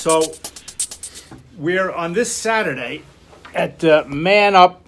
So we're on this Saturday at Man Up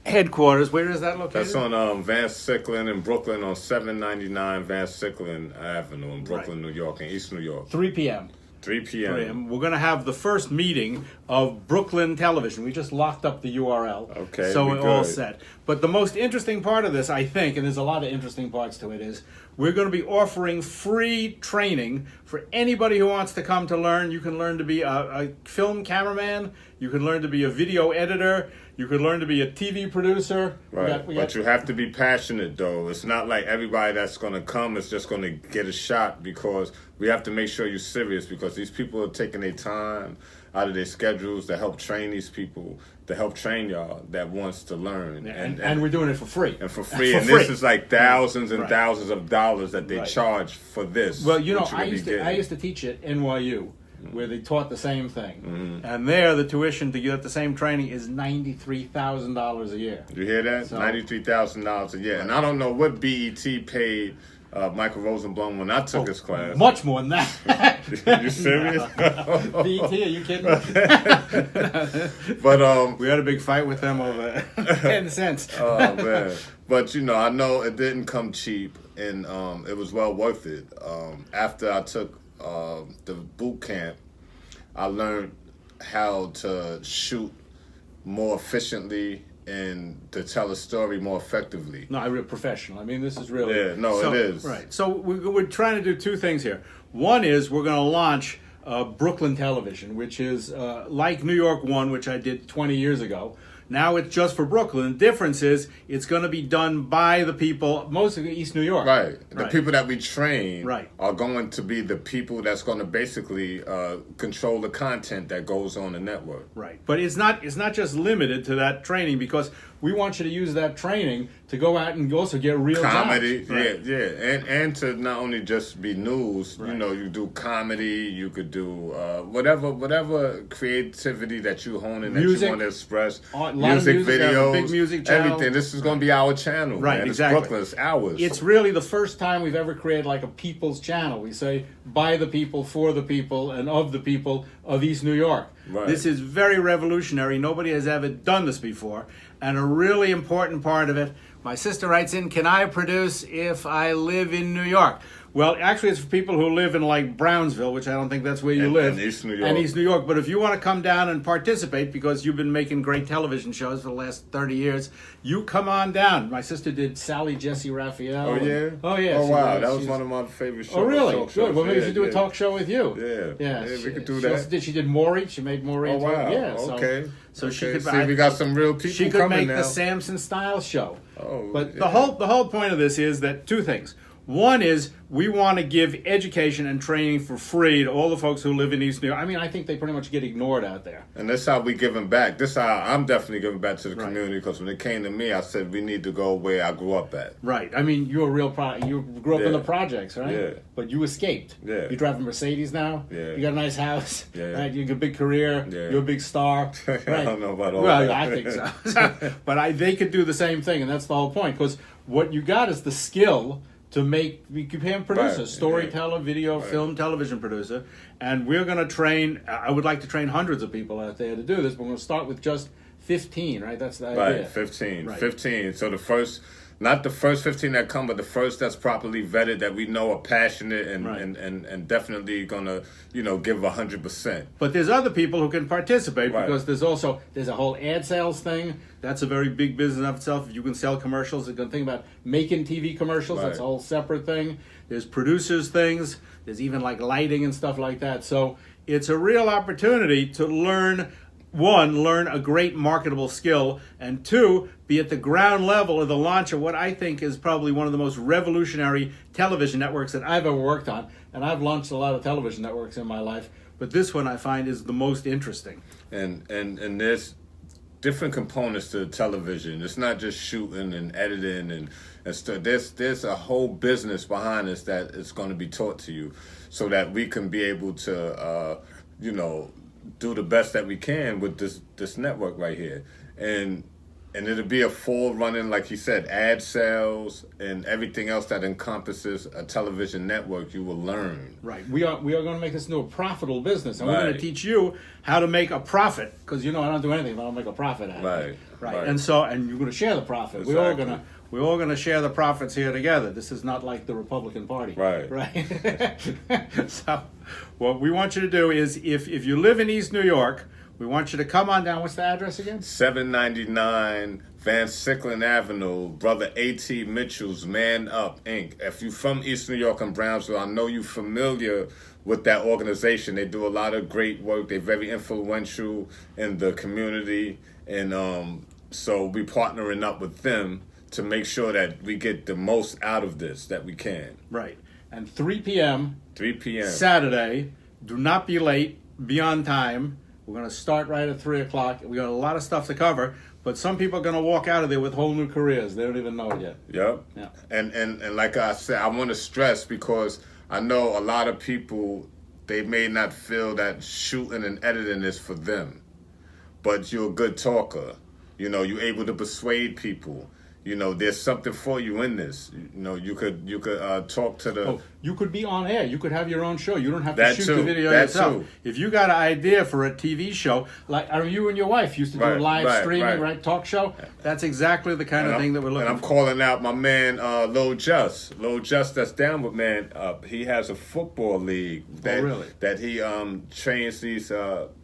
headquarters. Where is that located? That's on Van Sicklen in Brooklyn on 799 Van Sicklen Avenue in Brooklyn, New York, in East New York. 3 p.m. 3 p.m. We're going to have the first meeting of Brooklyn Television. We just locked up the URL. Okay, so we're all good. set. But the most interesting part of this, I think, and there's a lot of interesting parts to it, is we're going to be offering free training for anybody who wants to come to learn. You can learn to be a film cameraman. You can learn to be a video editor. You could learn to be a TV producer. Right, but you have to be passionate, though. It's not like everybody that's going to come is just going to get a shot, because we have to make sure you're serious, because these people are taking their time out of their schedules to help train these people, to help train y'all that wants to learn. And we're doing it for free. And for free. This is like thousands and Right. thousands of dollars that they Right. charge for this. Well, you know, I used to teach at NYU, where they taught the same thing. Mm-hmm. And there, the tuition to get the same training is $93,000 a year. You hear that? So, $93,000 a year. And I don't know what BET paid Michael Rosenblum when I took his class. Much more than that. You serious? BET, are you kidding me? But we had a big fight with them over 10 cents. Oh man! But I know it didn't come cheap, and it was well worth it. After I took the boot camp, I learned how to shoot more efficiently and to tell a story more effectively. No, I'm real professional. I mean, this is really... Yeah, no, it is. Right. So we're trying to do two things here. One is we're going to launch Brooklyn Television, which is like New York One, which I did 20 years ago. Now it's just for Brooklyn. The difference is it's going to be done by the people, mostly East New York. Right. The people that we train Right. are going to be the people that's going to basically control the content that goes on the network. Right. But it's not just limited to that training, because we want you to use that training to go out and also get real comedy. jobs. Right. Yeah. And to not only just be news, Right. you do comedy, you could do whatever creativity that you hone in, that Music. you want to express. Music Videos, big music channel. everything. This is going to be our channel, Right, man. exactly. It's Brooklyn, it's ours. It's really the first time we've ever created like a people's channel. We say by the people, for the people, and of the people of East New York. Right. This is very revolutionary. Nobody has ever done this before. And a really important part of it, my sister writes in, can I produce if I live in New York? Well, actually, it's for people who live in like Brownsville, which I don't think that's where you live. And East New York. And East New York. But if you want to come down and participate, because you've been making great television shows for the last 30 years, you come on down. My sister did Sally Jesse Raphael. Oh, yeah? Oh, yeah. Oh, wow. That was one of my favorite shows. Oh, really? Talk Good. shows. Well, maybe we Yeah, should do a yeah. talk show with you. Yeah, we could do She also that. did. She did Maury. She made Maury. Oh, into wow. Yeah. Okay. So okay. she could. See, we got some real people She could coming make now. the Samson Styles show. Oh, but yeah. the whole point of this is that two things. One is we want to give education and training for free to all the folks who live in East New York. I mean, I think they pretty much get ignored out there. And that's how we giving back. This how I'm definitely giving back to the Right. community, because when it came to me, I said we need to go where I grew up at. Right. I mean, you're a real you grew up in Yeah. the projects, right? Yeah. But you escaped. Yeah. You drive a Mercedes now. Yeah. You got a nice house. Yeah. Right. You got a big career. Yeah. You're a big star. I Right. don't know about all Well, that. I think so. But they could do the same thing, and that's the whole point. Because what you got is the skill to make. You can produce a Right. storyteller, video, film, television producer, and we're going to train. I would like to train hundreds of people out there to do this. But we're going to start with just 15. Right. That's the idea. Right, 15. Right. 15. So not the first 15 that come, but the first that's properly vetted, that we know are passionate and Right. and definitely gonna give 100%. But there's other people who can participate, Right. because there's a whole ad sales thing. That's a very big business of itself. If you can sell commercials, you're going to think about making TV commercials. That's a Right. whole separate thing. There's producers things. There's even like lighting and stuff like that. So it's a real opportunity to learn a great marketable skill, and two, be at the ground level of the launch of what I think is probably one of the most revolutionary television networks that I've ever worked on. And I've launched a lot of television networks in my life, but this one I find is the most interesting. And there's different components to television. It's not just shooting and editing and stuff. There's a whole business behind this that is going to be taught to you, so that we can be able to do the best that we can with this network right here. And and it'll be a full running, like you said, ad sales and everything else that encompasses a television network. You will learn. Right. We are going to make this into a profitable business, and we're going to Right. teach you how to make a profit, because I don't do anything if I don't make a profit out of it. Right. And you're going to share the profit. Exactly. We're all going to share the profits here together. This is not like the Republican Party. Right. So what we want you to do is, if you live in East New York, we want you to come on down. What's the address again? 799 Van Sicklen Avenue, Brother A.T. Mitchell's Man Up, Inc. If you're from East New York and Brownsville, I know you're familiar with that organization. They do a lot of great work. They're very influential in the community. And so we're partnering up with them to make sure that we get the most out of this that we can. Right. And 3 p.m. 3 p.m. Saturday. Do not be late. Be on time. We're going to start right at 3 o'clock. We got a lot of stuff to cover, but some people are going to walk out of there with whole new careers. They don't even know it yet. Yep. Yeah. And like I said, I want to stress, because I know a lot of people, they may not feel that shooting and editing is for them, but you're a good talker. You're able to persuade people. There's something for you in this. You could talk to the. Oh, you could be on air. You could have your own show. You don't have to That shoot too. the video That yourself. too. If you got an idea for a TV show, like you and your wife used to do Right, live right, streaming, right. talk show. That's exactly the kind of thing that we're looking And I'm for. calling out my man, Lil Just. Lil Just, that's down with Man Up. He has a football league that really? that he trains these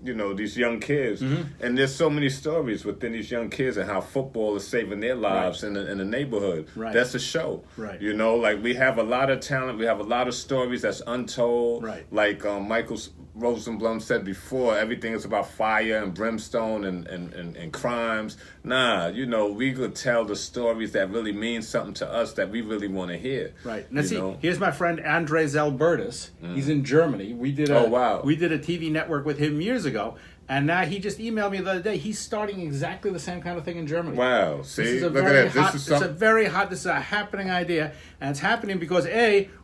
these young kids. Mm-hmm. And there's so many stories within these young kids and how football is saving their lives in the neighborhood. Right. That's a show. Right. Like we have a lot of talent. We have a lot of stories that's untold. Right. Like Michael Rosenblum said before, everything is about fire and brimstone and crimes. Nah, we could tell the stories that really mean something to us that we really want to hear. Right. Now see, here's my friend Andres Albertus. He's in Germany. We did a TV network with him years ago, and now he just emailed me the other day. He's starting exactly the same kind of thing in Germany. Wow. See, This is a look very at that. hot. This is a happening idea, and it's happening because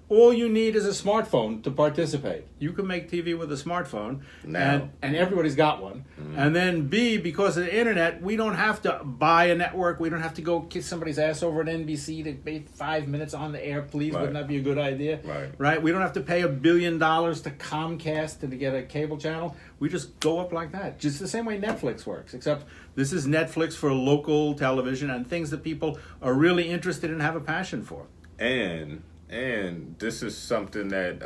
all you need is a smartphone to participate. You can make TV with a smartphone, Now. and everybody's got one. And then B, because of the internet, we don't have to buy a network. We don't have to go kiss somebody's ass over at NBC to pay 5 minutes on the air. Please, Right. wouldn't that be a good idea? Right. We don't have to pay $1 billion to Comcast to get a cable channel. We just go up like that. Just the same way Netflix works, except this is Netflix for local television and things that people are really interested in and have a passion for. And this is something that,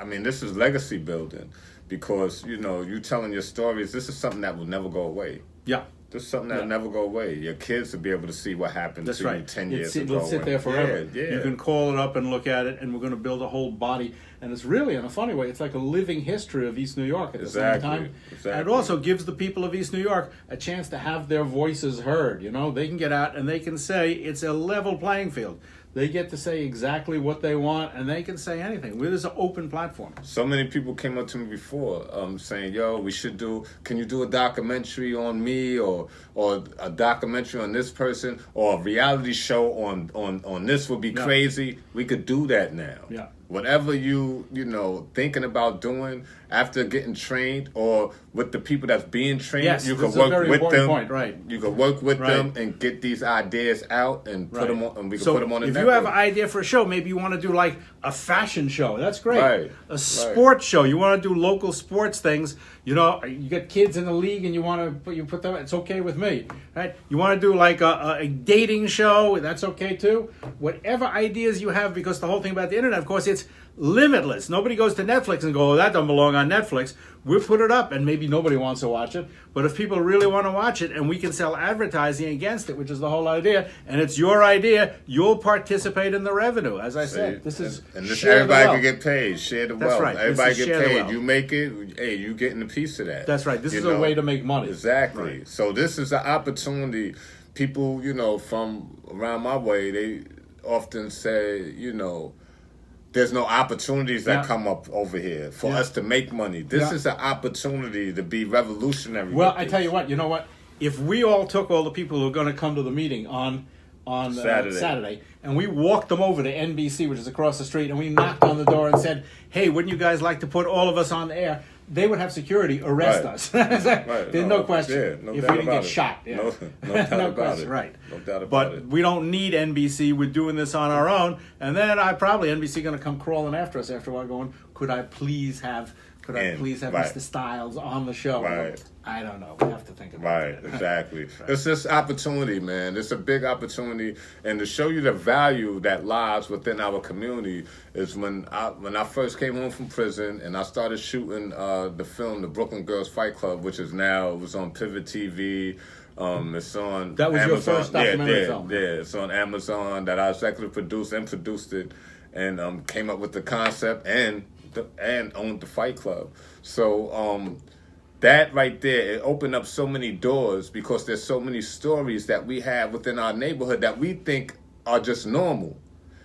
this is legacy building, because, you telling your stories, this is something that will never go away. Yeah. This is something that will never go away. Your kids will be able to see what happened That's to right. you 10 years ago. It'll sit there forever. Yeah. You can call it up and look at it, and we're going to build a whole body. And it's really, in a funny way, it's like a living history of East New York at the same time. Exactly. And it also gives the people of East New York a chance to have their voices heard. They can get out and they can say it's a level playing field. They get to say exactly what they want, and they can say anything. There's an open platform. So many people came up to me before saying, yo, can you do a documentary on me, or a documentary on this person, or a reality show on this would be crazy. We could do that now. Yeah. Whatever you thinking about doing after getting trained, or with the people that's being trained, you can work with them. Point, right. You can work with them and get these ideas out and put them on, and we can put them on the if network. you have an idea for a show, maybe you want to do like a fashion show. That's great. Right. A sports show. You want to do local sports things. You got kids in the league and you put them. It's okay with me, right? You want to do like a dating show. That's okay too. Whatever ideas you have, because the whole thing about the internet, of course, it's limitless. Nobody goes to Netflix and go, that don't belong on Netflix. We'll put it up, and maybe nobody wants to watch it. But if people really want to watch it, and we can sell advertising against it, which is the whole idea, and it's your idea, you'll participate in the revenue. As I said, this is everybody can get paid. Share the wealth. Right. Everybody get paid. You make it. Hey, you getting a piece of that. That's right. This is a way to make money. Exactly. Right. So this is an opportunity. People, from around my way, they often say, there's no opportunities that come up over here for us to make money. This is an opportunity to be revolutionary. Well, I tell you what, if we all took all the people who are going to come to the meeting on Saturday, and we walked them over to NBC, which is across the street, and we knocked on the door and said, hey, wouldn't you guys like to put all of us on the air? they would have security arrest Right. us. There's no question. Yeah, no if doubt we didn't about get it. shot. Yeah. No doubt No about question, it. right. No doubt about But it. we don't need NBC. We're doing this on our own. And then NBC going to come crawling after us after a while going, could I please have Right. Mr. Styles on the show? Right. I don't know. We have to think about Right, that. exactly. It's this opportunity, man. It's a big opportunity, and to show you the value that lies within our community is when I first came home from prison and I started shooting the film, The Brooklyn Girls Fight Club, which is now, it was on Pivot TV. It's on That was Amazon. your first documentary film. Yeah, it's on Amazon that I executive produced and produced it, and came up with the concept and owned the Fight Club. So that right there, it opened up so many doors because there's so many stories that we have within our neighborhood that we think are just normal.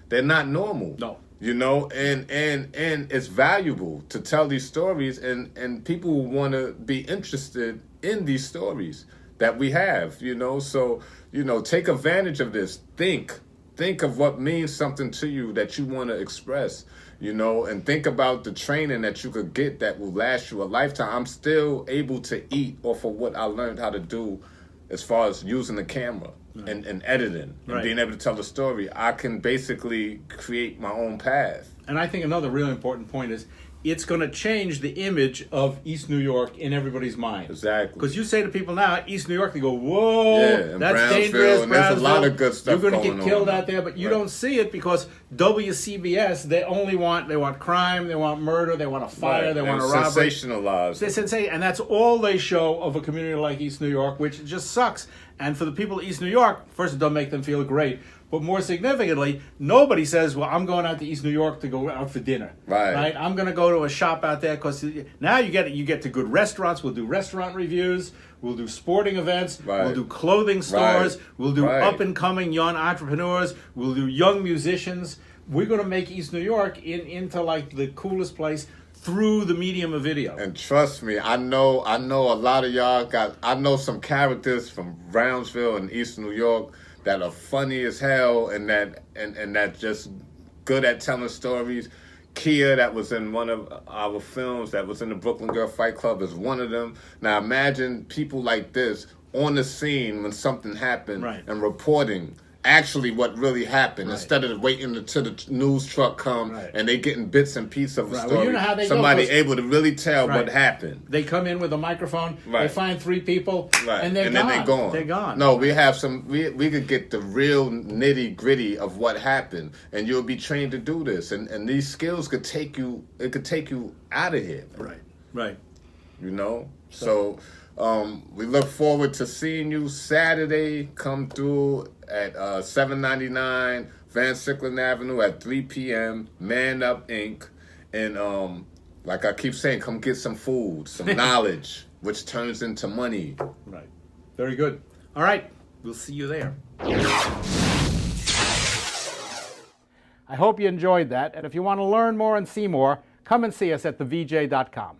They're not normal. No. You know, and it's valuable to tell these stories, and people will want to be interested in these stories that we have, you know. So, you know, take advantage of this. Think of what means something to you that you want to express, you know, and think about the training that you could get that will last you a lifetime. I'm still able to eat off of what I learned how to do as far as using the camera and editing and being able to tell the story. I can basically create my own path. And I think another really important point is it's going to change the image of East New York in everybody's mind. Exactly. Because you say to people now, East New York, they go, whoa, and that's Brownsville, dangerous. and there's a lot Brownsville, of good stuff you're going to going get killed on. out there, but you Right. don't see it because WCBS, they want crime, they want murder, they want a fire, Right. they want a And robbery. sensationalized. They say, and that's all they show of a community like East New York, which just sucks. And for the people of East New York, first, it doesn't make them feel great. But more significantly, nobody says, well, I'm going out to East New York to go out for dinner. Right. I'm going to go to a shop out there because now you get to good restaurants. We'll do restaurant reviews. We'll do sporting events. Right. We'll do clothing stores. Right. We'll do Right. up-and-coming young entrepreneurs. We'll do young musicians. We're going to make East New York into like the coolest place through the medium of video. And trust me, I know a lot of y'all I know some characters from Brownsville and East New York that are funny as hell and that just good at telling stories. Kia, that was in one of our films, that was in the Brooklyn Girl Fight Club, is one of them. Now imagine people like this on the scene when something happened and reporting actually what really happened instead of waiting until the news truck come and they getting bits and pieces of the story. Well, you know how they Somebody go, able to really tell what happened. They come in with a microphone, they Right. find three people, and they're and gone. then they're gone. They're gone. No, we have we could get the real nitty gritty of what happened, and you'll be trained to do this. And these skills could take you out of here. Right. You know? So we look forward to seeing you Saturday. Come through at 799 Van Sicklen Avenue at 3 p.m. Man Up Inc. And like I keep saying, come get some food, some knowledge, which turns into money. Right. Very good. All right. We'll see you there. I hope you enjoyed that. And if you want to learn more and see more, come and see us at thevj.com.